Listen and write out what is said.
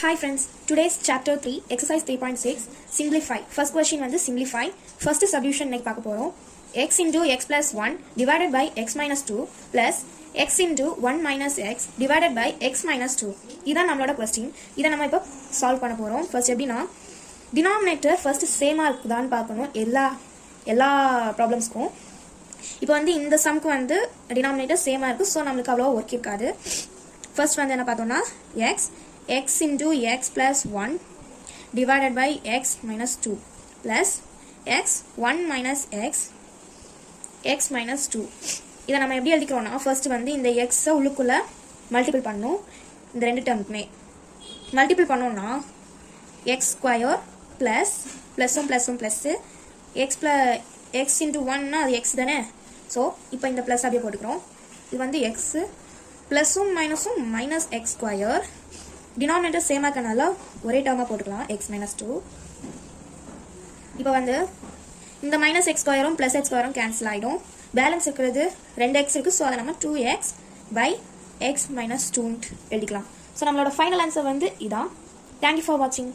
Hi friends, today's chapter 3, exercise 3.6, simplify. First question வந்து simplify. First solution neck பார்க்க போறோம். x into x plus 1 divided by x minus 2 plus x into 1 minus x divided by x minus 2. இதான் நம்மளோட question. இதை நம்ம இப்போ solve பண்ண போறோம். First எப்படின்னா denominator first சேமா இருக்குதான்னு பார்க்கணும் எல்லா ப்ராப்ளம்ஸ்க்கும். இப்போ வந்து இந்த சம்க்கு வந்து denominator சேமா இருக்கு, ஸோ நம்மளுக்கு அவ்வளோ ஒர்க் இருக்காது. ஃபர்ஸ்ட் வந்து என்ன பார்த்தோம்னா x into x plus 1 divided by x minus 2 plus x 1 minus x minus 2. இதை நம்ம எப்படி எழுதிக்கிறோம்னா ஃபர்ஸ்ட் வந்து இந்த x உள்ளுக்குள்ள மல்டிபிள் பண்ணணும். இந்த ரெண்டு டேர்முக்குமே மல்டிபிள் பண்ணோம்னா x ஸ்கொயர் ப்ளஸ் ப்ளஸ்ஸும் x into 1னா அது x தானே. ஸோ இப்போ இந்த ப்ளஸ் அப்படியே போட்டுக்கிறோம். இது வந்து x ப்ளஸ்ஸும் மைனஸும் மைனஸ் எக்ஸ் ஸ்கொயர். டினாமினேட்டர் சேமாக இருக்கனால ஒரே டேர்மாக போட்டுக்கலாம் x minus 2. இப்போ வந்து இந்த மைனஸ் எக்ஸ் ஸ்கொயரும் ப்ளஸ் எக்ஸ் ஸ்கொயரும் கேன்சல் ஆகிடும். பேலன்ஸ் இருக்கிறது 2x இருக்குது, ஸோ அதை நம்ம 2x by x minus 2 எழுதிக்கலாம். ஸோ நம்மளோட ஃபைனல் ஆன்சர் வந்து இதான். தேங்க்யூ ஃபார் வாட்சிங்.